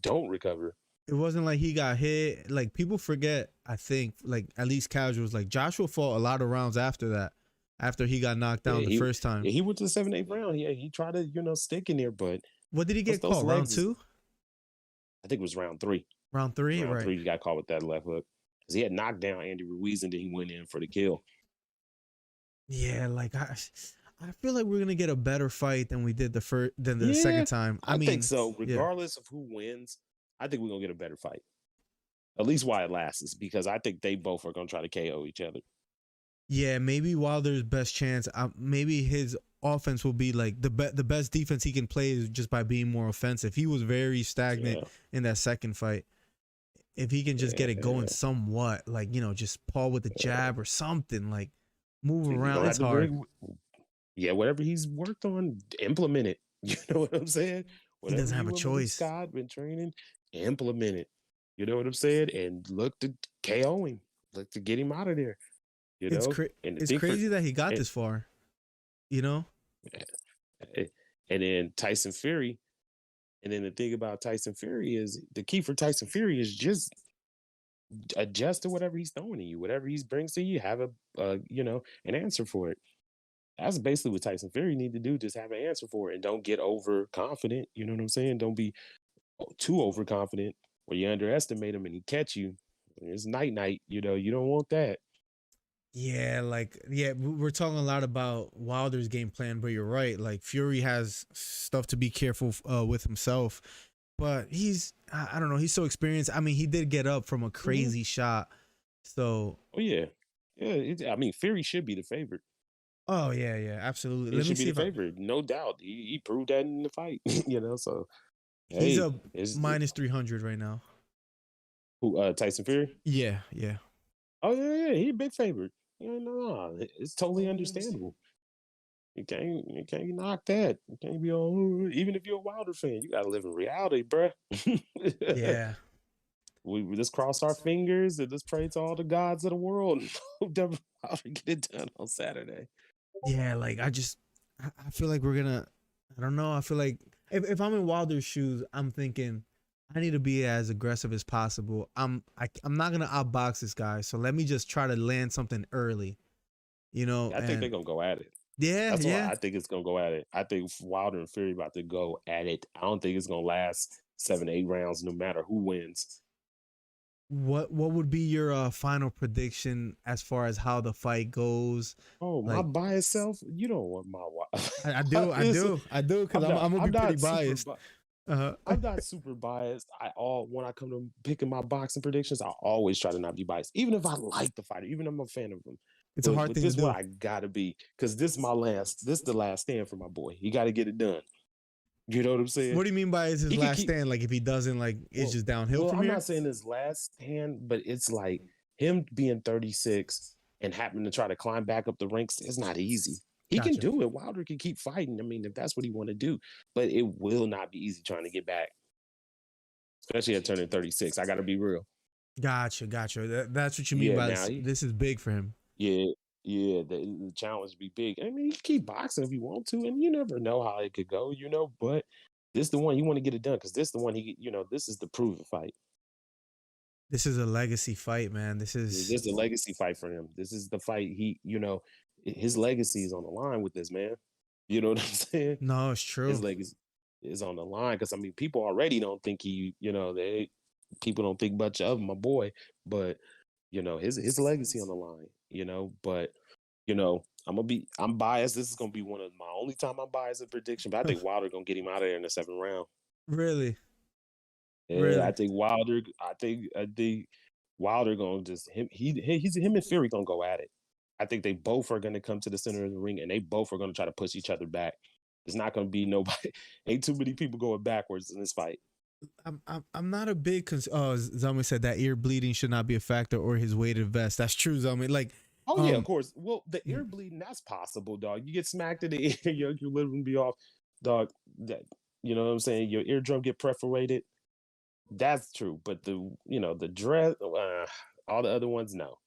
don't recover. It wasn't like he got hit. Like people forget, I think, like at least casuals, like Joshua fought a lot of rounds after that, after he got knocked down Yeah, the first time. he went to the 7th, 8th round. Yeah, he tried to stick in there, but What did he get those caught? Round legs. two? I think it was round 3. Round three, Round right? 3, he got caught with that left hook because he had knocked down Andy Ruiz and then he went in for the kill. Yeah, like I feel like we're gonna get a better fight than we did the Yeah, second time. I I mean, think so. yeah. Regardless of who wins, I think we're gonna get a better fight. At least while it lasts, because I think they both are gonna try to KO each other. Yeah, maybe Wilder's best chance. Maybe his offense will be like the best defense he can play is just by being more offensive. He was very stagnant Yeah, in that second fight. If he can just get it going yeah, somewhat, like just Paul with the yeah. jab or something, like move He's around. gonna It's have to hard. bring, yeah, whatever he's worked on, implement it. You know what I'm saying? He Whatever doesn't have a you and Malik choice. Scott been training, implement it. You know what I'm saying? And look to KO him. Look to get him out of there. You It's know, cra- and the it's thing for crazy that he got and, this far. You know? and then Tyson Fury. And then the thing about Tyson Fury is the key for Tyson Fury is just adjust to whatever he's throwing at you, whatever he brings to you. Have an answer for it. That's basically what Tyson Fury need to do. Just have an answer for it and don't get overconfident. You know what I'm saying? Don't be too overconfident where you underestimate him and he catch you. It's night night. You don't want that. Yeah, we're talking a lot about Wilder's game plan, but you're right. Like Fury has stuff to be careful with himself, but I don't know, he's so experienced. I mean, he did get up from a Mhm. crazy shot, so Oh yeah, yeah. I mean, Fury should be the favorite. oh yeah, absolutely. He Let me should be see the if I. favorite, no doubt. He proved that in the fight. So He's hey, up minus 300 right now. who Tyson Fury? Yeah. Oh yeah, he a big favorite. Yeah, no, it's totally understandable. You can't knock that. You can't be on. Even if you're a Wilder fan, you gotta live in reality, bruh. Yeah. We just cross our fingers and just pray to all the gods of the world. Wilder get it done on Saturday. Yeah, like I feel like we're gonna. I don't know. I feel like if I'm in Wilder's shoes, I'm thinking I need to be as aggressive as possible. I'm not gonna outbox this guy, so let me just try to land something early, I think they're and gonna go at it. yeah, That's why yeah. I think it's gonna go at it. I think Wilder and Fury about to go at it. I don't think it's gonna last 7, 8 rounds, no matter who wins. What would be your final prediction as far as how the fight goes? Oh, my Like biased self, you don't want my wife. I do, because I'm gonna be I'm pretty not super. biased. Uh, I'm not super biased. When I come to picking my boxing predictions, I always try to not be biased, even if I like the fighter, even if I'm a fan of him. it's a hard But thing to this what do. I gotta be, because this the last stand for my boy. He got to get it done. You know what I'm saying? What do you mean by is his He could last keep. stand? Like if he doesn't, like it's Well, just downhill from I'm here? not saying his last stand, but it's like him being 36 and having to try to climb back up the ranks. It's not easy. He can Gotcha. do it. Wilder can keep fighting. I mean, if that's what he want to do, but it will not be easy trying to get back, especially at turning 36. I got to be real. Gotcha. That's what you mean Yeah, by now, this is big for him. yeah, yeah, the challenge be big. I mean, he can keep boxing if you want to, and you never know how it could go, but this the one you want to get it done because this the one this is the proven fight. This is a legacy fight, man. This This is is a legacy fight for him. This is the fight his legacy is on the line with this, man. You know what I'm saying? no, it's His true. legacy is on the line because I mean, people already don't think people don't think much of my boy, but his legacy on the line. But I'm biased. This is gonna be one of my only time I'm biased in prediction, but I think Wilder gonna get him out of there in the 7th round. Really, Yeah, I really. think Wilder. I think Wilder gonna just him and Fury gonna go at it. I think they both are gonna come to the center of the ring and they both are gonna try to push each other back. It's not gonna be nobody. Ain't too many people going backwards in this fight. I'm not a big Zami said that ear bleeding should not be a factor or his weighted vest. That's true, Zami. Like, Oh yeah, of um, course. Well, the ear bleeding, that's possible, dog. You get smacked in the ear, your liver be off, dog. That you know what I'm saying? Your eardrum get perforated. That's true. But the dress, all the other ones, no.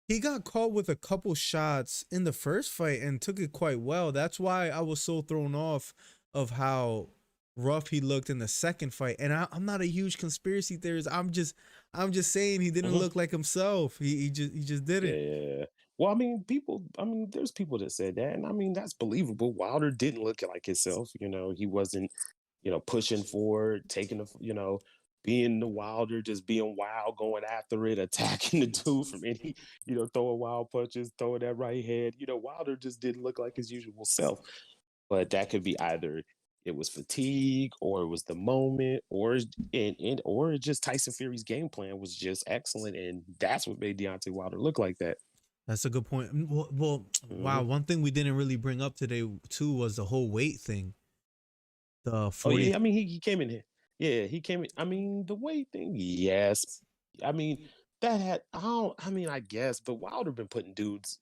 he got caught with a couple shots in the first fight and took it quite well. That's why I was so thrown off of how rough he looked in the second fight. And I'm not a huge conspiracy theorist. I'm just saying he didn't look like himself. He just didn't. Yeah. Well, I mean, people. I mean, there's people that said that, and I mean, that's believable. Wilder didn't look like himself. He wasn't, pushing forward, taking being the Wilder, just being wild, going after it, attacking the dude from any, throwing wild punches, throwing that right hand. Wilder just didn't look like his usual self. But that could be either it was fatigue, or it was the moment, or it just Tyson Fury's game plan was just excellent, and that's what made Deontay Wilder look like that. That's a good point. Well, wow. Mhm. One thing we didn't really bring up today too was the whole weight thing. The Oh 40. yeah, I mean he came in here. Yeah, he came in. I mean the weight thing, yes. I mean that had I don't. I mean I guess, but Wilder been putting dudes.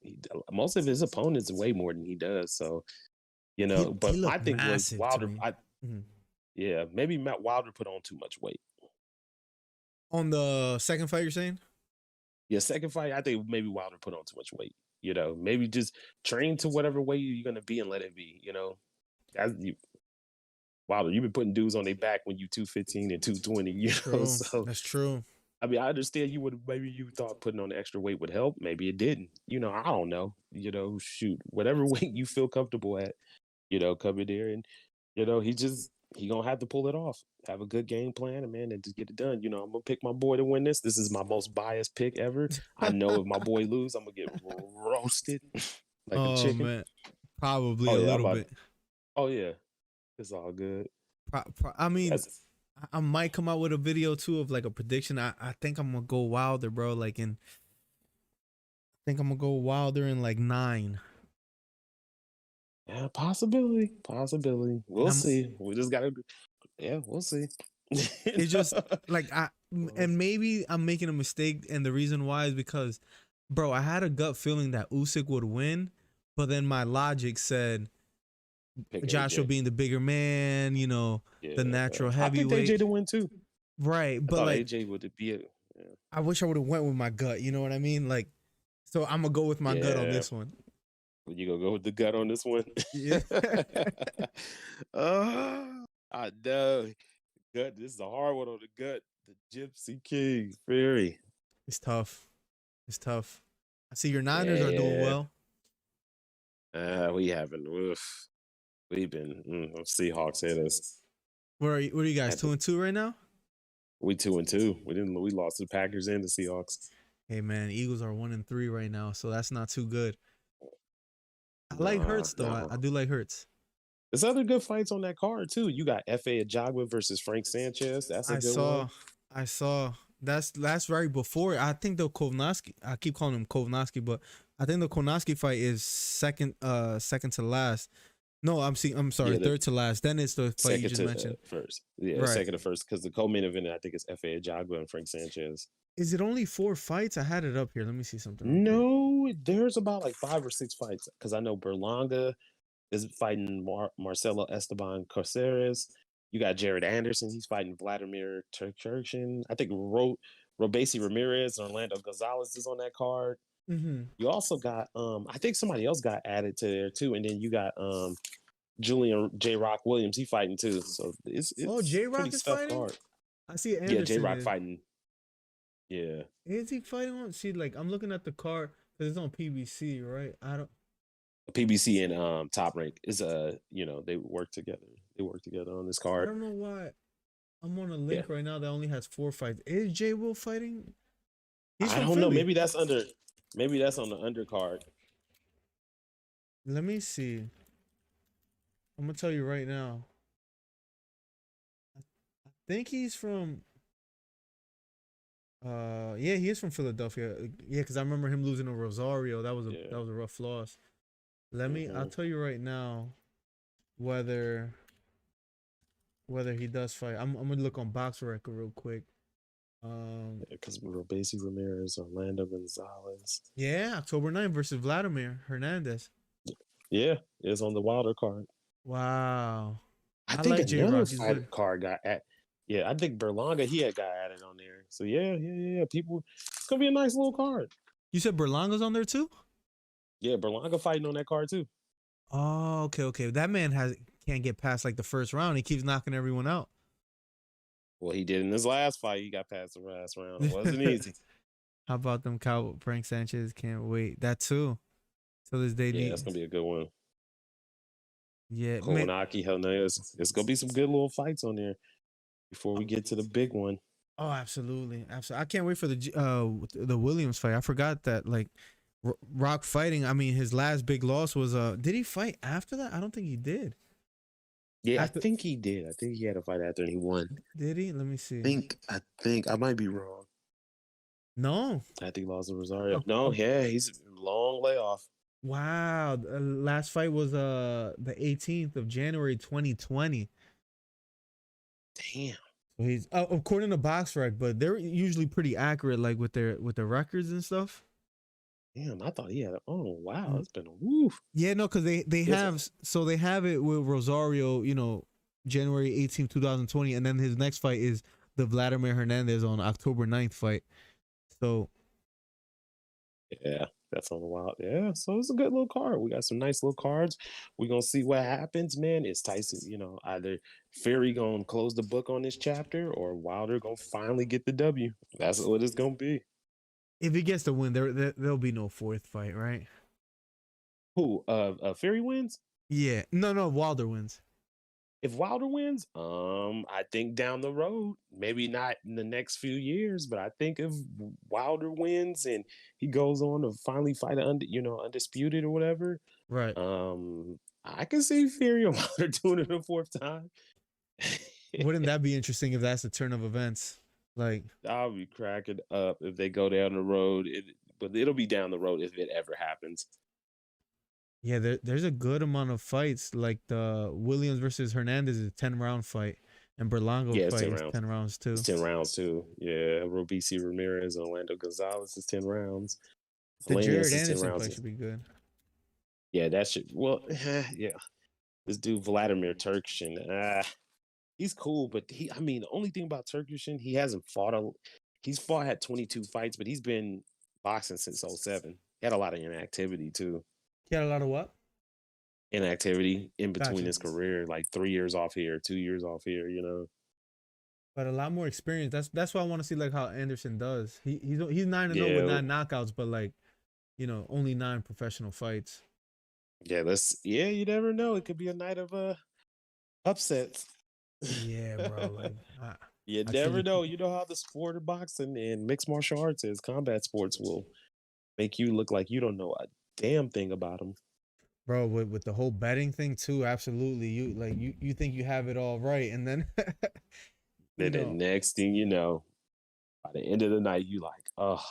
Most of his opponents way more than he does. So He But my looked thing was massive to Wilder. me. Mhm. Yeah, maybe Matt Wilder put on too much weight. On the second fight, you're saying? Yeah, second fight, I think maybe Wilder put on too much weight. Maybe just train to whatever weight you're gonna be and let it be. That's you, Wilder. You've been putting dudes on their back when you 215 and 220. True. So That's true. I mean, I understand maybe you thought putting on the extra weight would help. Maybe it didn't. I don't know. Shoot, whatever weight you feel comfortable at. Come in there and he gonna have to pull it off. Have a good game plan, and man, and just get it done. I'm gonna pick my boy to win this. This is my most biased pick ever. I know if my boy lose, I'm gonna get roasted like a Oh chicken. man, probably Oh a yeah, little bit. oh yeah, it's all good. I mean, That's I might come out with a video too of like a prediction. I think I'm gonna go Wilder, bro. I think I'm gonna go Wilder in like 9. yeah, possibility. And We'll see. We just gotta, yeah, we'll see. it's just like Mhm. and maybe I'm making a mistake, and the reason why is because, bro, I had a gut feeling that Usyk would win, but then my logic said Pick Joshua AJ. being the bigger man, the Yeah, natural I picked AJ heavyweight, to win too. right? I But thought like, AJ would be it. Yeah. I wish I would have went with my gut. You know what I mean? Like, so I'm gonna go with my gut on Yeah. this one. You gonna go with the gut on this one? Yeah, I know. Gut. This is a hard one on the gut. The Gypsy King Fury. it's tough. It's tough. I see your Niners are doing Yeah. well. We haven't. Oof. We've been. Seahawks hit us. Where are you guys? At the, 2-2 right now? we 2-2. We didn't. We lost to the Packers and the Seahawks. Hey man, Eagles are 1-3 right now, so that's not too good. I like Nah, Hurts though. nah. I do like Hurts. There's other good fights on that card too. You got F.A. Ajagba versus Frank Sanchez. That's a I good saw, one. I saw. That's right before. I think the Kovnowski. I keep calling him Kovnowski, but I think the Kovnowski fight is second to last. No, I'm sorry, Yeah, the third to last. Then it's the fight you second just to mentioned. first. Yeah, Right. second to first because the co-main event I think is F.A. Ajagba and Frank Sanchez. Is it only 4 fights? I had it up here. Let me see something real quick. No, there's about like 5 or 6 fights because I know Berlanga is fighting Marcelo Esteban Caceres. You got Jared Anderson. He's fighting Vladimir Turkshin. I think Robesi Ramirez and Orlando Gonzalez is on that card. Mm-hmm. You also got I think somebody else got added to there too, and then you got Julian J Rock Williams. He fighting too, so it's Oh, J pretty Rock is stuffed fighting. card. I see Yeah, J Anderson Rock is. fighting. Yeah, Is he fighting on? See, like I'm looking at the card because it's on PBC, right? I don't. PBC and Top Rank is they work together. They work together on this I card. don't know why. I'm on a Yeah, link right now that only has 4 fights. Is J Will fighting? He's I from don't know. Philly. Maybe that's on the undercard. Let me see. I'm gonna tell you right now. I think he's from. Yeah, he is from Philadelphia. Yeah, because I remember him losing to Rosario. That was Yeah. a rough loss. Let me. I'll Mhm. tell you right now whether he does fight. I'm gonna look on Box Record real quick. Because Robesi Ramirez, Orlando Gonzalez. Yeah, October 9th versus Vladimir Hernandez. Yeah, it's on the Wilder card. Wow. I I think like J another Rock. He's fight good. card got at. Yeah, I think Berlanga he had got added on there. So yeah. People, it's gonna be a nice little card. You said Berlanga's on there too? Yeah, Berlanga fighting on that card too. Oh, okay. That man can't get past like the first round. He keeps knocking everyone out. Well, he did in his last fight. He got past the last round. It wasn't easy. How about them cow Frank Sanchez? Can't wait. That too. Till this day, Yeah, that's gonna be a good one. yeah, man. Kownacki, hell no, it's gonna be some good little fights on there before we get to the big one. Oh, absolutely, absolutely. I can't wait for the Williams fight. I forgot that like Rock fighting. I mean, his last big loss was Did he fight after that? I don't think he did. Yeah, I think he did. I think he had a fight after and he won. Did he? Let me see. I think I might be wrong. No, I think he lost to Rosario. No, yeah, he's a long layoff. Wow, the last fight was the 18th of January 2020. Damn. So he's according to BoxRec, but they're usually pretty accurate, like with their records and stuff. Damn, I thought he had. Oh wow, it's been a woo. Yeah, no, because they have it with Rosario, January 18th, 2020, and then his next fight is the Vladimir Hernandez on October 9th fight. So yeah, that's on the wild. Yeah, so it's a good little card. We got some nice little cards. We're gonna see what happens, man. Is Tyson, either Fury gonna close the book on this chapter or Wilder gonna finally get the W. That's what it's gonna be. if he gets the win, there'll be no fourth fight, right? Who? Fury wins? Yeah. No, Wilder wins. If Wilder wins, I think down the road, maybe not in the next few years, but I think if Wilder wins and he goes on to finally fight undisputed or whatever, Right. I can see Fury and Wilder doing it a fourth time. Wouldn't that be interesting if that's the turn of events? Like, I'll be cracking up if they go down the road. But it'll be down the road if it ever happens. yeah, there's a good amount of fights. Like the Williams versus Hernandez is a 10-round fight, and Berlanga fight is 10 rounds too. It's 10 rounds too. Yeah, Robisi Ramirez and Orlando Gonzalez is 10 rounds. The Jared Anderson fight should be good. Yeah, that should. Well, yeah. This dude Vladimir Turkishin, he's cool, but the only thing about Turkishin, he hasn't fought he's had 22 fights, but he's been boxing since 07. He had a lot of inactivity too. He had a lot of what? Inactivity in between his career, like 3 years off here, 2 years off here, But a lot more experience. That's why I want to see like how Anderson does. He's 9-0 with 9 knockouts, but like, only 9 professional fights. Yeah, you never know. It could be a night of upsets. Yeah, bro. Like you never know. You know how the sport of boxing and mixed martial arts is. Combat sports will make you look like you don't know a damn thing about them. Bro, with the whole betting thing too, absolutely. You think you have it all right, and then then the next thing you know, by the end of the night, you like, oh.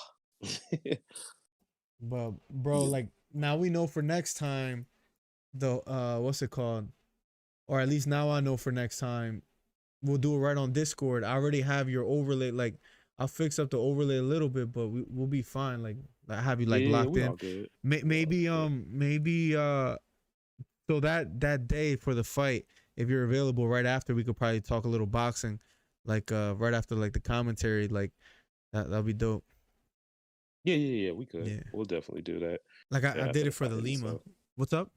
But bro, like now we know for next time, the what's it called? Or at least now I know for next time, we'll do it right on Discord. I already have your overlay. Like I'll fix up the overlay a little bit, but we'll be fine. Like I have you locked in. Maybe so that day for the fight, if you're available right after, we could probably talk a little boxing, like right after like the commentary, like that'll be dope. Yeah, we could. Yeah. We'll definitely do that. Like I did it for the Lima. So. What's up?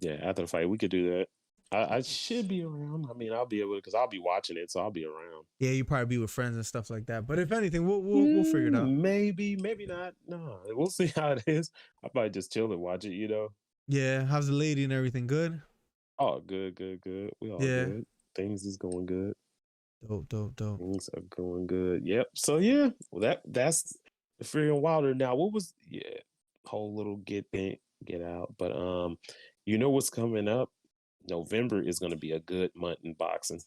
Yeah, after the fight, we could do that. I should be around. I'll be able to because I'll be watching it, so I'll be around. Yeah, you probably be with friends and stuff like that. But if anything, we'll figure it out. Maybe not. No, we'll see how it is. I'll probably just chill and watch it. Yeah, how's the lady and everything? Good. Oh, good. We all good. Things is going good. Dope. Things are going good. Yep. So yeah, well that's the Fury and Wilder. Now, what was whole little get out, but what's coming up? November is going to be a good month in boxing.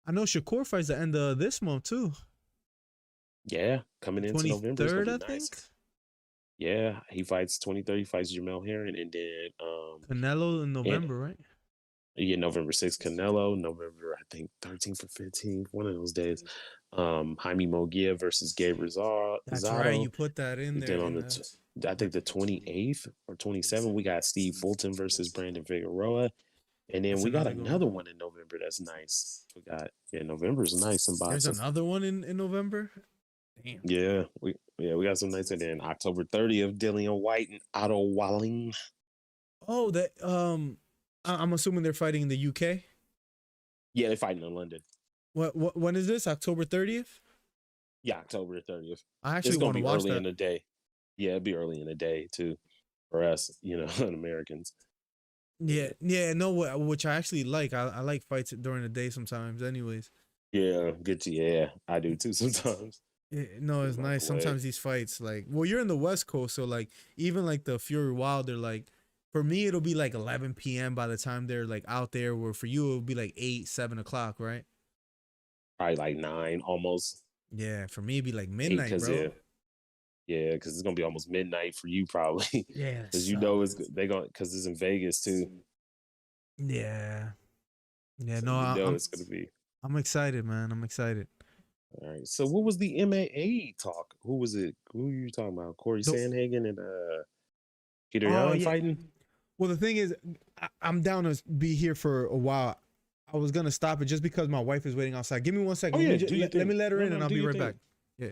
I know Shakur fights the end of this month too. Yeah, coming into November. 23rd, I think. Yeah, he fights 23rd. He fights Jamel Herring, and then Canelo in November, right? Yeah, November 6th, Canelo. November, I think 13th or 15th, one of those days. Jaime Munguia versus Gabe Rosado. That's right. You put that in there. Then on I think the 28th or 27th, we got Steve Fulton versus Brandon Figueroa. And then we got another one in November that's nice. November's nice in boxing. There's another one in November? Damn. Yeah, we got some nice. And then October 30th, Dillian White and Otto Walling. Oh, that I'm assuming they're fighting in the UK. Yeah, they're fighting in London. What when is this? October 30th? Yeah, October 30th. I It's actually gonna want to be watch early in that. the day. Yeah, it'll be early in the day too for us, Americans. Yeah, no, which I actually like. I like fights during the day sometimes. Anyways, Yeah, good to yeah, I do too sometimes. no, Get it's them out nice. the way. Sometimes these fights, like, well, you're in the West Coast, so like even like the Fury Wilder, like for me it'll be like 11 p.m. by the time they're like out there. Where for you it'll be like 8, 7 o'clock, right? Probably like 9 almost. Yeah, for me it'd be like 8 midnight, because bro. yeah, because it's gonna be almost midnight for you probably. Yeah, that Because sucks. they gonna because it's in Vegas too. Yeah, yeah. So No, it's gonna be I'm excited, man. I'm excited. all right. So what was the MAA talk? Who was it? Who are you talking about? Corey The, Sandhagen and Peter oh Yan yeah. fighting? Well, the thing is, I'm down to be here for a while. I was gonna stop it just because my wife is waiting outside. Give me 1 second. Oh Let me yeah, do your let thing. me let her No, in, no, and I'll do be your right back. thing. Yeah.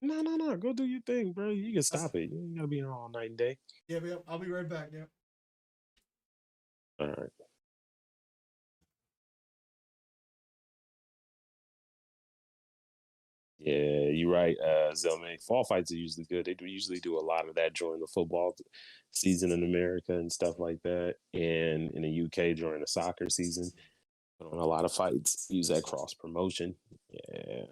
No, no, no. Go do your thing, bro. You can stop it. You ain't gotta be here all night and day. Yeah, I'll be right back. Yeah. All right. Yeah, you're right, Zelman. Fall fights are usually good. They do usually do a lot of that during the football season in America and stuff like that, and in the UK during the soccer season. Put on a lot of fights. Use that cross promotion. Yeah,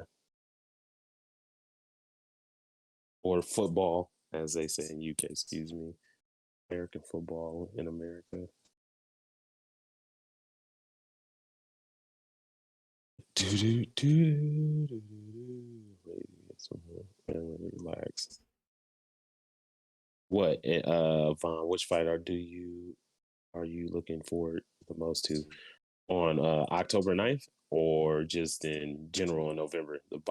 or football, as they say in UK. Excuse me, American football in America. Do do do do do do. Relax. What, Vaughn? Which fight are you looking forward the most to on October 9th or just in general in November? The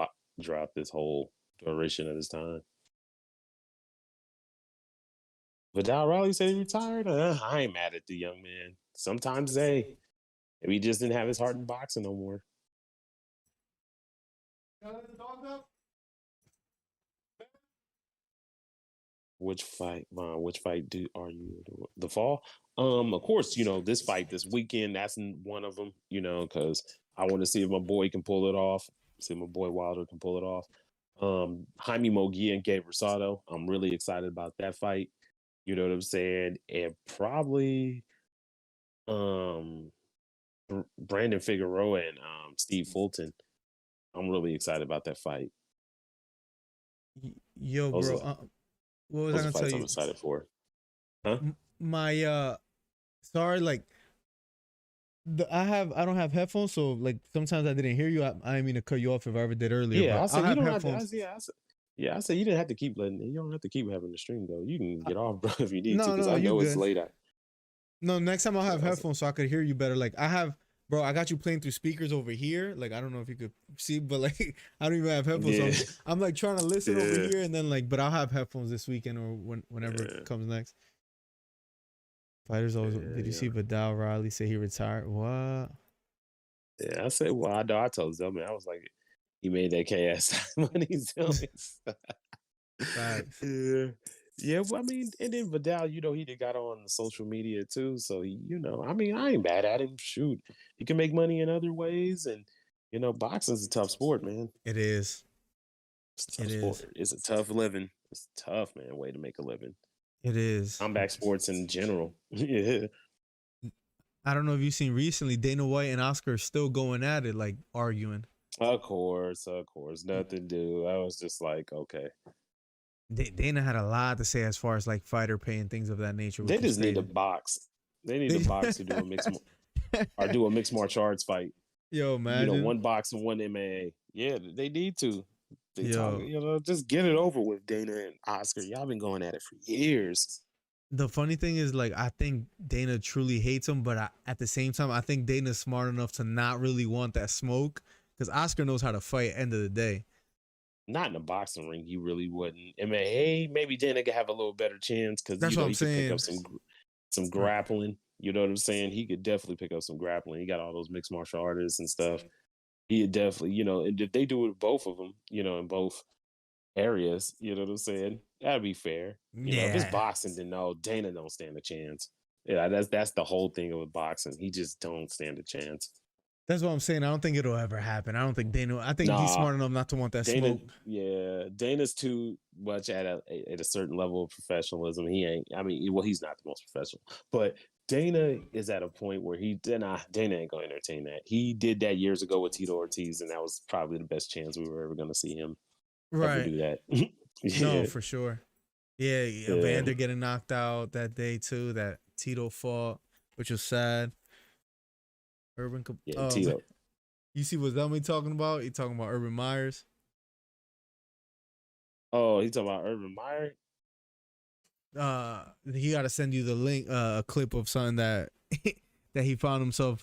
drop this whole duration of this time. Vidal Riley said he retired. I ain't mad at the young man. Sometimes maybe he just didn't have his heart in boxing no more. Which fight, Vaughn? Which fight are you the fall? Of course, this fight this weekend. That's one of them. Because I want to see if my boy can pull it off. See if my boy Wilder can pull it off. Jaime Mogia and Gabe Rosado. I'm really excited about that fight. You know what I'm saying? And probably Brandon Figueroa and Steve Fulton. I'm really excited about that fight. Yo, Those bro. are What was I those are gonna tell fights I'm you? excited for. Huh? My sorry, like I don't have headphones, so like sometimes I didn't hear you. I didn't mean to cut you off if I ever did earlier, Yeah, but I I'll said you have don't have to. headphones. I said you didn't have to keep letting. You don't have to keep having the stream though. You can get off, bro, if you need to, No, because no, I you know it's good. late. No, next time I'll have Yeah, headphones so I could hear you better. Like I have, bro. I got you playing through speakers over here. Like I don't know if you could see, but like I don't even have headphones. So yeah, I'm like trying to listen over yeah, here, and then like, but I'll have headphones this weekend or whenever it yeah, comes next. Fighters always. Did you yeah, see Vidal Riley say he retired? What? yeah. I said, well, I know. I told Zelman, I was like, he made that KS money. Zelman. Facts. Yeah. Yeah, well, I mean, and then Vidal, he done got on social media too. So I mean, I ain't mad at him. Shoot, he can make money in other ways, and boxing's a tough sport, man. It is. It's a It tough is. sport. It's a tough living. It's tough, man. Way to make a living. It is. Combat sports in general. Yeah. I don't know if you've seen recently, Dana White and Oscar are still going at it, like arguing. Of course. Nothing to do. I was just like, okay. Dana had a lot to say as far as like fighter pay and things of that nature, They which is just need to crazy. box. They need to They, box to do a mixed martial arts fight. yo, imagine. One box and one MMA. Yeah, they need to. They talk, Yo, just get it over with, Dana and Oscar. Y'all been going at it for years. the funny thing is, like, I think Dana truly hates him, but at the same time, I think Dana's smart enough to not really want that smoke because Oscar knows how to fight. End of the day, Not in the boxing ring, he really wouldn't. MMA, maybe Dana could have a little better chance because that's what I'm he could pick saying. up some grappling. You know what I'm saying? He could definitely pick up some grappling. He got all those mixed martial artists and stuff. He would definitely, and if they do it with both of them, in both areas, you know what I'm saying? That'd be fair. If it's Yeah, boxing, then no, Dana don't stand a chance. Yeah, that's the whole thing with boxing. He just don't stand a chance. That's what I'm saying. I don't think it'll ever happen. I don't think Dana. I think he's Nah, smart enough not to want that Dana, smoke. yeah, Dana's too much at a certain level of professionalism. He ain't. I mean, well, he's not the most professional, but Dana is at a point where Dana ain't gonna entertain that. He did that years ago with Tito Ortiz, and that was probably the best chance we were ever gonna see him ever Right. do that. No, Yeah, for sure. Yeah, yeah, Evander getting knocked out that day too. That Tito fought, which was sad. yeah. Oh man, Tito. you see what Zelmy talking about? He talking about Urban Myers. Oh, he talking about Urban Meyer. He got to send you the link, a clip of something that that he found himself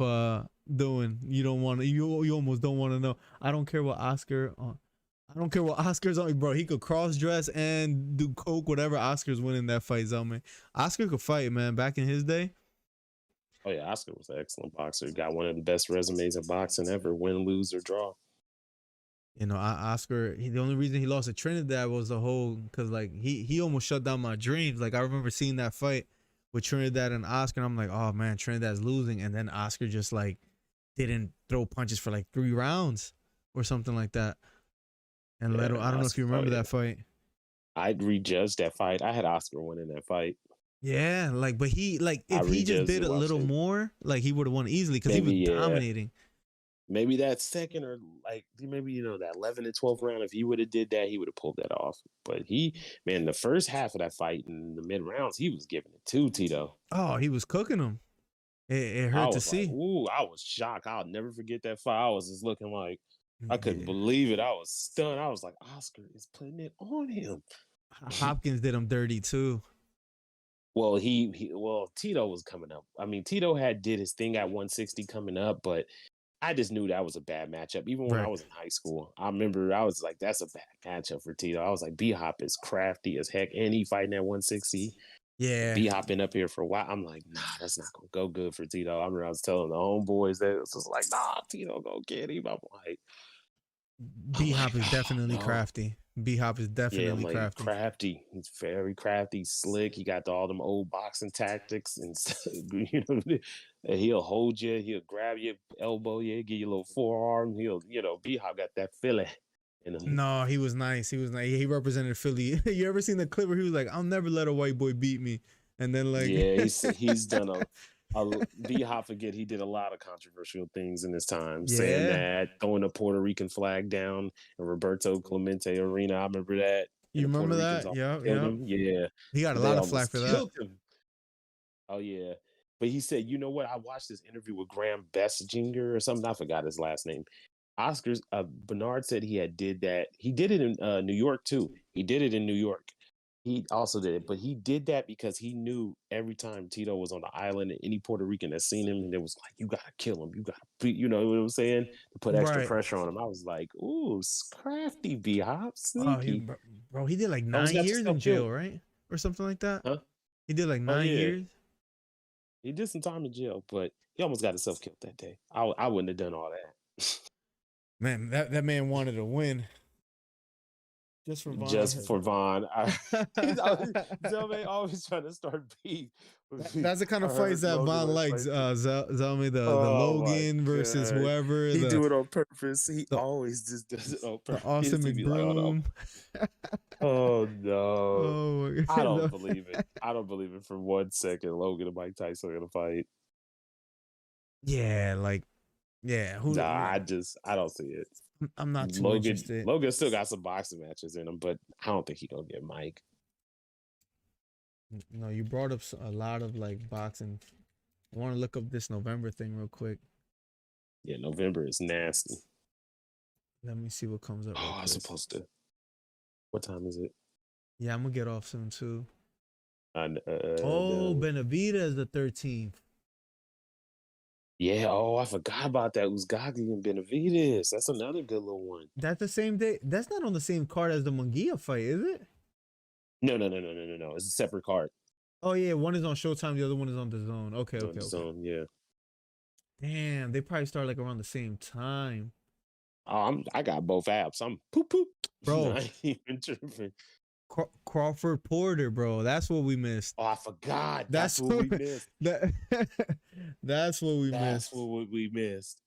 doing. You don't want to. You almost don't want to know. I don't care what Oscar. I don't care what Oscar's on, bro. He could cross dress and do coke, whatever. Oscar's winning that fight, Zelman. Oscar could fight, man. Back in his day. Oh yeah, Oscar was an excellent boxer. Got one of the best resumes in boxing ever. Win, lose, or draw. You know, Oscar. The only reason he lost to Trinidad was the whole because like he almost shut down my dreams. Like I remember seeing that fight with Trinidad and Oscar, and I'm like, oh man, Trinidad's losing, and then Oscar just like didn't throw punches for like 3 rounds or something like that. And Yeah, Leto, I don't know if Oscar. you Oh remember yeah, that fight. I'd rejudged that fight. I had Oscar winning that fight. Yeah, like, but I if he just rejudged did it, a watched little it. more, like he would have won easily because he Maybe was yeah. dominating. Maybe that second or like maybe that 11 and 12th round. If he would have did that, he would have pulled that off. But man, the first half of that fight in the mid rounds, he was giving it to Tito. Oh, he was cooking him. It I hurt to was like, see. ooh, I was shocked. I'll never forget that fight. I was just looking like I couldn't Yeah. believe it. I was stunned. I was like, Oscar is putting it on him. Hopkins did him dirty too. Well, well, Tito was coming up. I mean, Tito did his thing at 160 coming up, but I just knew that was a bad matchup. Even when I Right. was in high school, I remember I was like, that's a bad matchup for Tito. I was like, B Hop is crafty as heck, and he fighting at 160. Yeah. B Hop been up here for a while. I'm like, nah, that's not gonna go good for Tito. I remember I was telling the homeboys that it was just like, nah, Tito go get him. B I'm Hop like, is oh definitely no. crafty. B Hop is Yeah, I'm definitely like crafty. crafty. He's very crafty, slick. He got all them old boxing tactics, and and he'll hold you, he'll grab your elbow, yeah, give you a little forearm. B Hop got that feeling in him. No, he was nice. He was nice. He represented Philly. You ever seen the clip where he was like, "I'll never let a white boy beat me," and then like, Yeah, he's done a B Hop forget he did a lot of controversial things in his time, saying yeah, that, throwing the Puerto Rican flag down in Roberto Clemente Arena. I remember that, and you the Puerto remember Ricans that? almost Yeah, killed yeah. him. Yeah, He got a they lot of flack almost for that. killed him. Oh yeah. But he said, you know what? I watched this interview with Graham Bessinger or something. I forgot his last name. Oscars Bernard said he did that. He did it in New York too. He did it in New York. He also did it, but he did that because he knew every time Tito was on the island and any Puerto Rican that seen him, and it was like, you gotta kill him, you gotta beat, you know what I'm saying? To put extra Right. pressure on him. I was like, ooh, crafty B Hop, Oh, sneaky. bro, he did like Almost nine got years in yourself killed. jail, right, or something like that. Huh? He did like Oh nine yeah. years. He did some time in jail, but he almost got himself killed that day. I wouldn't have done all that. Man, that man wanted to win just for Just Von. for Vaughn. Zelme always trying to start beef with me. That's the kind I of fights heard that Logan Von was likes. like, Zelmy, the oh my Logan versus God. whoever, He do it on purpose. He the always just does it on the purpose. Austin He be like, oh no. McBroom. Oh no. Oh my I don't god. believe it. I don't believe it for 1 second. Logan and Mike Tyson are gonna fight. Yeah, like yeah. Nah, I don't see it. I'm not too Logan interested. Logan still got some boxing matches in him, but I don't think he gonna get Mike. No, you brought up a lot of like boxing. I want to look up this November thing real quick. Yeah, November is nasty. Let me see what comes up real Oh, I was quick. supposed to. What time is it? Yeah, I'm gonna get off soon too. No. Benavidez the 13th. Yeah. Oh, I forgot about that. Uzgagi and Benavides. That's another good little one. That's the same day. That's not on the same card as the Munguia fight, is it? No. It's a separate card. Oh yeah, one is on Showtime, the other one is on the Zone. Okay. On the zone, yeah. Damn, they probably start like around the same time. Oh, I got both apps. I'm poop. Bro, I ain't even tripping. Crawford Porter, bro. That's what we missed. Oh, I forgot. That's That's what what we missed. that, that's what we That's missed. what we missed.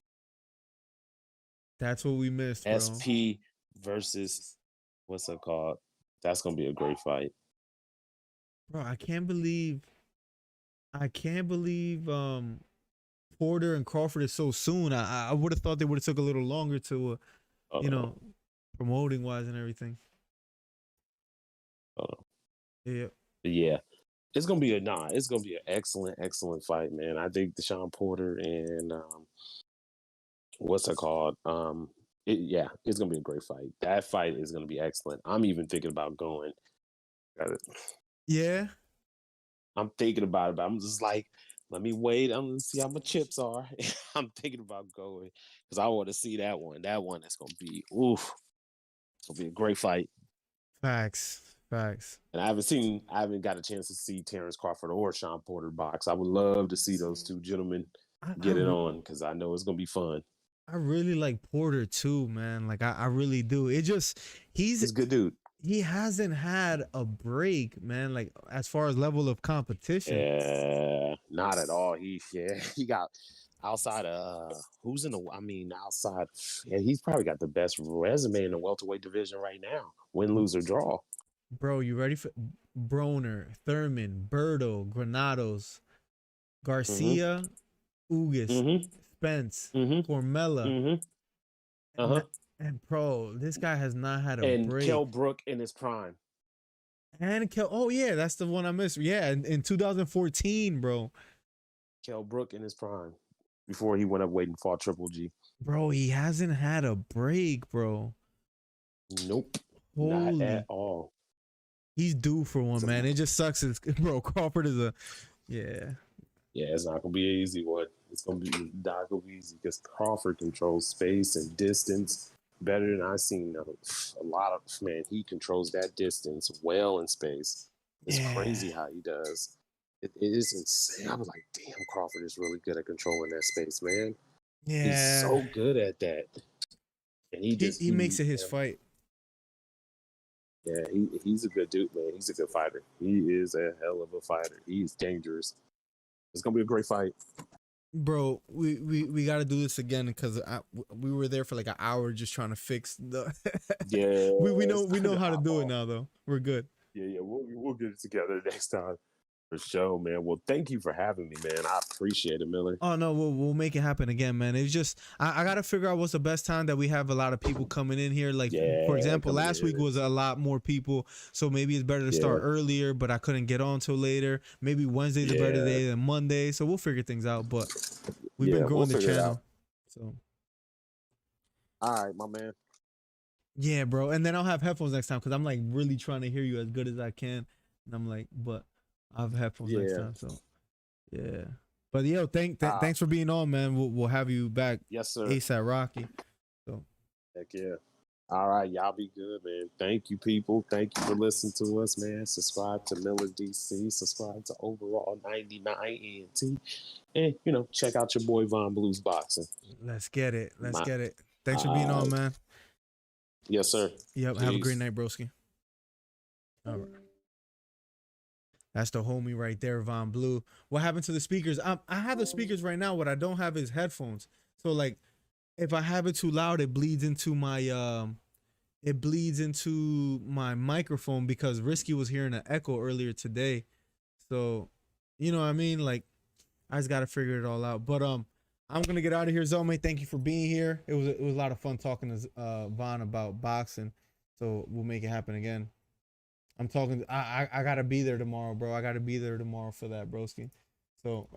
That's what we missed, bro. SP versus what's it called? That's gonna be a great fight. Bro, I can't believe Porter and Crawford is so soon. I would have thought they would have took a little longer to you Uh, know, promoting wise and everything. uh, Yeah. yeah, it's gonna be it's gonna be an excellent fight, man. I think Deshaun Porter and what's it called? It's gonna be a great fight. That fight is gonna be excellent. I'm even thinking about going. Yeah. I'm thinking about it, but I'm just like, let me wait. I'm gonna see how my chips are. I'm thinking about going because I want to see that one. That one that's gonna be it's gonna be a great fight. Facts. Facts. And I haven't got a chance to see Terrence Crawford or Sean Porter box. I would love to see those two gentlemen I, I, get it on because I know it's gonna be fun. I really like Porter too, man. Like I really do. It just He's a good dude. he hasn't had a break, man. Like as far as level of competition. Yeah, not at all. He got outside of who's in the outside. Yeah, he's probably got the best resume in the welterweight division right now. Win, lose, or draw. Bro, you ready for Broner, Thurman, Berto, Granados, Mm-hmm. Garcia, Ugas, Mm-hmm. Spence, Mm-hmm. Formella, Mm-hmm. Uh-huh. and bro, this guy has not had a And break. Kell Brook in his prime. Oh yeah, that's the one I missed. Yeah, in 2014, bro. Kell Brook in his prime. Before he went up waiting for Triple G. Bro, he hasn't had a break, bro. Nope. Not at Holy, all. he's due for one, man. It just sucks. Bro, Crawford is yeah. Yeah, it's not gonna be an easy one. It's gonna be not gonna be easy because Crawford controls space and distance better than I've seen a lot of man. He controls that distance well in space. It's Yeah. crazy how he does. It is insane. I was like, damn, Crawford is really good at controlling that space, man. He's Yeah. so good at that. And He makes it his fight. yeah, he's a good dude, man. He's a good fighter. He is a hell of a fighter. He's dangerous. It's gonna be a great fight. Bro, we got to do this again because we were there for like an hour just trying to fix the. Yeah, we know how to do it now though. We're good. Yeah, we'll get it together next time for sure, man. Well, thank you for having me, man. I appreciate it, Miller. Oh no, we'll make it happen again, man. It's just I gotta figure out what's the best time that we have a lot of people coming in here. Like for example, last week was a lot more people, so maybe it's better to start earlier. But I couldn't get on till later. Maybe Wednesday's a better day than Monday, so we'll figure things out. But we've been growing the channel, so. All right, my man. Yeah, bro. And then I'll have headphones next time because I'm like really trying to hear you as good as I can. And I'm like, but I'll have headphones next time. So yeah. But yo, thanks for being on, man. We'll have you back. Yes, sir. ASAP Rocky. So heck yeah. All right, y'all be good, man. Thank you, people. Thank you for listening to us, man. Subscribe to MillerDC. Subscribe to Overall 99 ENT. And, check out your boy Von Blues Boxing. Let's get it. Thanks for being on, man. Yes, sir. Yep. Peace. Have a great night, broski. All right. That's the homie right there, Von Blue. What happened to the speakers? I have the speakers right now. What I don't have is headphones. So like, if I have it too loud, it bleeds into my microphone because Risky was hearing an echo earlier today. So, you know what I mean? Like, I just gotta figure it all out. But I'm gonna get out of here, Zome. Thank you for being here. It was a lot of fun talking to Von about boxing. So we'll make it happen again. I'm talking. I gotta be there tomorrow, bro. I gotta be there tomorrow for that, broski. So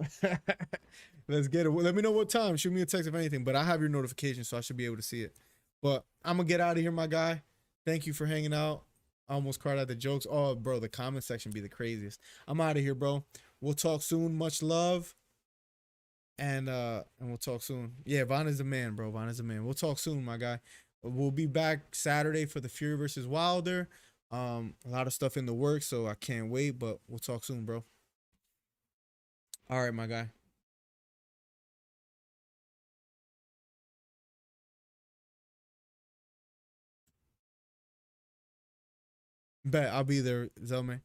let's get it. Let me know what time. Shoot me a text if anything. But I have your notification, so I should be able to see it. But I'm gonna get out of here, my guy. Thank you for hanging out. I almost cried at the jokes. Oh, bro, the comment section be the craziest. I'm out of here, bro. We'll talk soon. Much love. And we'll talk soon. Yeah, Von is the man, bro. Von is the man. We'll talk soon, my guy. We'll be back Saturday for the Fury versus Wilder. A lot of stuff in the works, so I can't wait, but we'll talk soon, bro. All right, my guy. Bet I'll be there, Zelme.